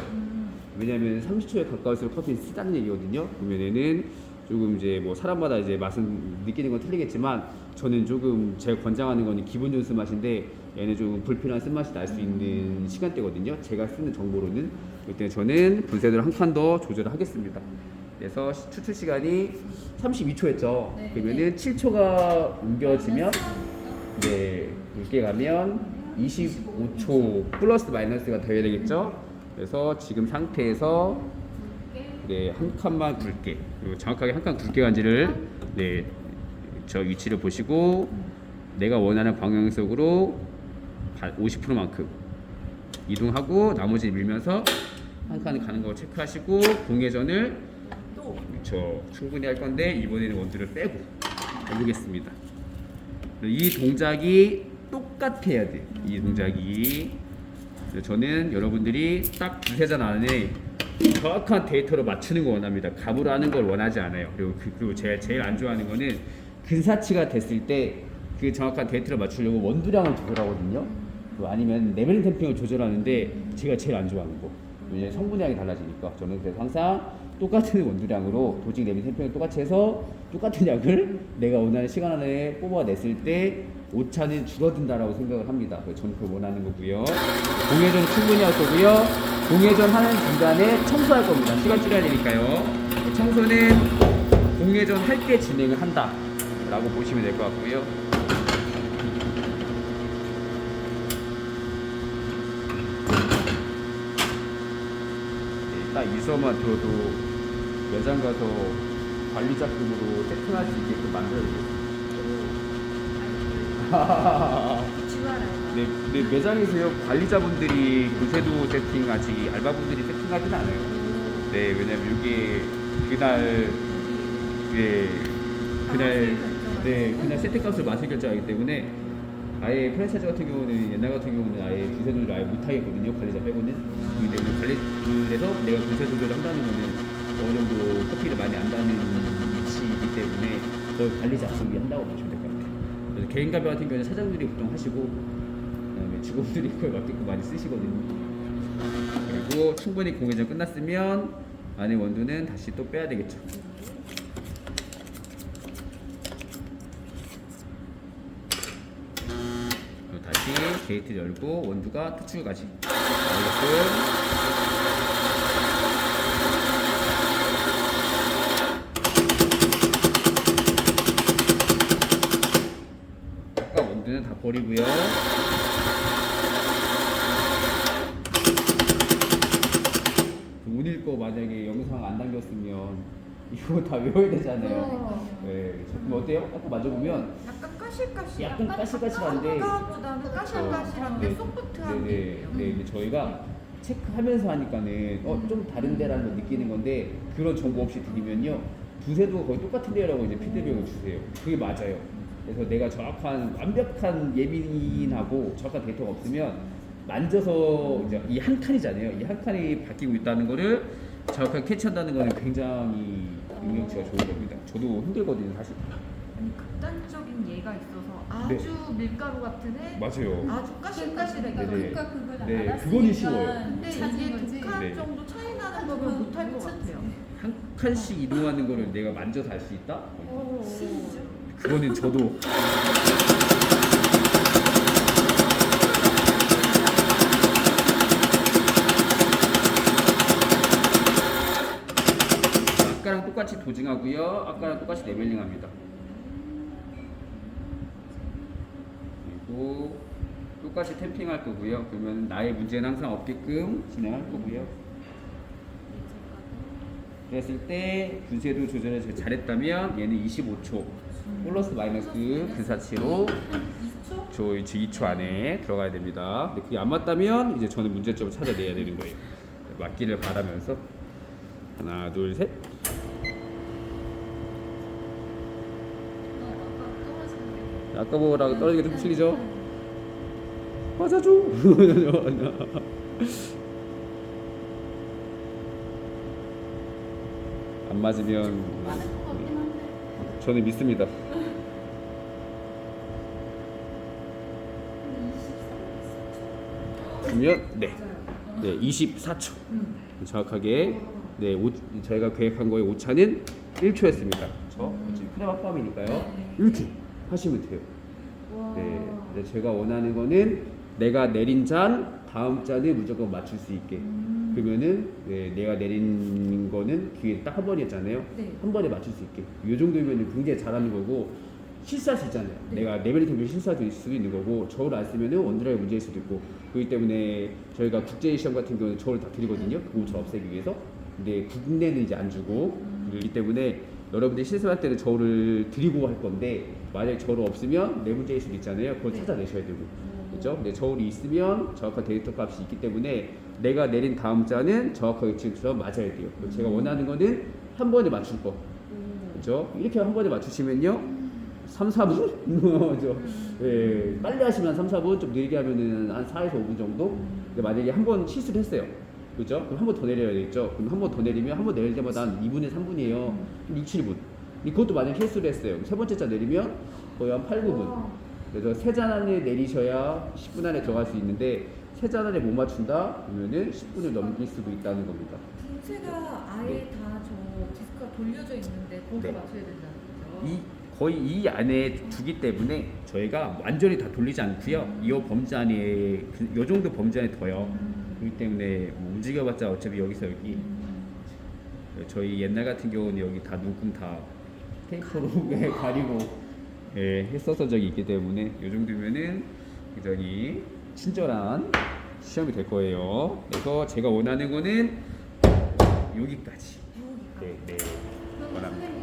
왜냐면 30초에 가까울수록 커피는 쓰다는 얘기거든요. 그러면은 조금 이제 뭐 사람마다 이제 맛은 느끼는 건 틀리겠지만 저는 조금 제가 권장하는 거는 기본 연수 맛인데 얘는 좀 불필요한 쓴맛이 날 수 있는 시간대거든요. 제가 쓰는 정보로는. 그때 저는 분쇄도를 한 칸 더 조절을 하겠습니다. 그래서 추출 시간이 32초였죠. 네. 그러면은 7초가 옮겨지면 네, 굵게 가면 25초 플러스 마이너스가 더해야 되겠죠. 그래서 지금 상태에서 네, 한 칸만 굵게 그리고 정확하게 한 칸 굵게 간지를 네, 저 위치를 보시고 내가 원하는 방향속으로 50%만큼 이동하고 나머지 밀면서 한 칸을 가는 거 체크하시고 공회전을 또. 저 충분히 할 건데 이번에는 원두를 빼고 해보겠습니다. 이 동작이 똑같아야 돼. 이 동작이 저는 여러분들이 딱 두세 잔 안에 정확한 데이터로 맞추는 거 원합니다. 감으로 하는 걸 원하지 않아요. 그리고 제일 안 좋아하는 거는 근사치가 됐을 때 그 정확한 데이터를 맞추려고 원두량을 조절하거든요. 아니면 레벨링 템핑을 조절하는데 제가 제일 안 좋아하는 거. 왜냐면 성분량이 달라지니까 저는 그래서 항상 똑같은 원두량으로 도직 레벨링 템핑을 똑같이 해서 똑같은 약을 내가 원하는 시간 안에 뽑아냈을 때 오차는 줄어든다라고 생각을 합니다. 그래서 저는 그걸 원하는 거고요. 공회전 충분히 할 거고요. 공회전 하는 중간에 청소할 겁니다. 시간 줄여야 되니까요. 청소는 공회전 할 때 진행을 한다라고 보시면 될 것 같고요. 딱 이 수업만 들어도 매장 가서 관리자급으로 세팅할 수 있게끔 만들어야겠어요. 네, 네, 매장에서요 관리자분들이 분쇄도 세팅 아직 알바분들이 세팅하진 않아요. 네, 왜냐면 이게 그날 그날 세팅값을 맛을 결정하기 때문에 아예 프랜차이즈 같은 경우는 옛날 같은 경우는 아예 분쇄도를 아예 못하겠거든요. 관리자 빼고는. 그렇기 때문에 그래서 내가 분쇄도를 한다는 거는 어느 정도 커피를 많이 안다는 위치이기 때문에 그걸 관리자 쪽이 한다고 보시면 될 것 같아요. 그래서 개인 가게 같은 경우는 사장들이 보통 하시고 그다음에 직원들이 그걸 맡기고 많이 쓰시거든요. 그리고 충분히 공회전 끝났으면 안에 원두는 다시 또 빼야 되겠죠. 다시 게이트 열고 원두가 투출까지 나오게끔. 아까 원두는 다 버리고요. 오늘 거 만약에 영상 안 담겼으면 이거 다 외워야 되잖아요. 네, 그럼 어때요? 아까 맞아보면 약간 까실까실. 약간 까실까실한데 아까보다는 까실까실한데 소프트한 게 있네요. 네, 근데 저희가 체크하면서 하니까는 좀 다른데라는 걸 느끼는 건데 그런 정보 없이 드리면요 두세도가 거의 똑같은데라고 이제 피드백을 주세요. 그게 맞아요. 그래서 내가 정확한 완벽한 예민하고 정확한 데이터가 없으면 만져서 이제 이 한 칸이잖아요. 이 한 칸이 바뀌고 있다는 거를 정확하게 캐치한다는 거는 굉장히 능력치가 좋은 겁니다. 저도 힘들거든요, 사실. 아니 극단적인 예가 있어서 아주 밀가루 같은 애, 맞아요. 아주 까실까실하게. 네네. 그러니까 그걸 네, 알았으니까 그거는 쉬워요. 근데 찾은 이게 거지. 두 칸 네. 정도 차이 나는 거면 못할 것 같아요. 한 칸씩 이동하는 거를 내가 만져서 알 수 있다? 오. 그거는 저도 아까랑 똑같이 도징하고요. 아까랑 똑같이 레벨링합니다. 그리고 똑같이 탭핑할 거고요. 그러면 나의 문제는 항상 없게끔 진행할 거고요. 그랬을 때 분쇄도 조절을 잘했다면 얘는 25초 플러스 마이너스 근사치로 2초 안에 들어가야 됩니다. 근데 그게 안 맞다면 이제 저는 문제점을 찾아내야 되는 거예요. 맞기를 바라면서 하나 둘 셋. 아까 뭐랑 떨어지게 좀 틀리죠? 맞아줘. 안 맞으면 많을 것 같긴 한데. 저는 믿습니다. 그러면 네, 24초 정확하게 저희가 계획한 거의 오차는 1초였습니다. 그렇죠? 지금 크레마팜이니까요. 1초 하시면 돼요. 네, 제가 원하는 거는 내가 내린 잔 다음 잔을 무조건 맞출 수 있게. 그러면은 내가 내린 거는 기회 딱 한 번이었잖아요. 네. 한 번에 맞출 수 있게. 이 정도면 굉장히 잘하는 거고 실수할 수 있잖아요. 네. 내가 레벨링 템플 실수할 수도 있는 거고 저울 안 쓰면은 원드라이브 문제일 수도 있고 그렇기 때문에 저희가 국제 시험 같은 경우는 저울 다 드리거든요. 그 오차 없애기 위해서. 근데 국내는 이제 안 주고 그렇기 때문에 여러분들이 실수할 때는 저울을 드리고 할 건데 만약에 저울 없으면 내 문제일 수도 있잖아요. 그걸 네. 찾아내셔야 되고 그렇죠? 근데 저울이 있으면 정확한 데이터 값이 있기 때문에 내가 내린 다음 잔은 정확하게 지금처럼 맞아야 돼요. 제가 원하는 거는 한 번에 맞출 거. 그렇죠? 이렇게 한 번에 맞추시면요. 3, 4분? 그죠? 예, 빨리 하시면 3, 4분, 좀 느리게 하면은 한 4에서 5분 정도? 근데 만약에 한 번 실수를 했어요. 그죠? 그럼 한 번 더 내려야 되겠죠? 그럼 한 번 더 내리면 한 번 내릴 때마다 한 2분에 3분이에요. 6, 7분. 그것도 만약에 실수를 했어요. 세 번째 잔 내리면 거의 한 8, 9분. 그래서 세 잔 안에 내리셔야 10분 안에 들어갈 수 있는데 세 잔 안에 못 맞춘다? 그러면은 10분을 넘길 수도 있다는 겁니다. 분쇄가 아예 네. 다 저 디스크가 돌려져 있는데 거기 네. 맞춰야 된다는 거죠? 거의 이 안에 두기 때문에 저희가 완전히 다 돌리지 않고요. 이 범주 안에 요 정도 범주 안에 둬요. 그렇기 때문에 뭐 움직여봤자 어차피 여기서 여기 저희 옛날 같은 경우는 여기 다 눈금 다 테이프로 가리고 했었던 적이 있기 때문에 요 정도면은 굉장히 친절한 시험이 될 거예요. 그래서 제가 원하는 거는 여기까지. 네. 그럼 원합니다.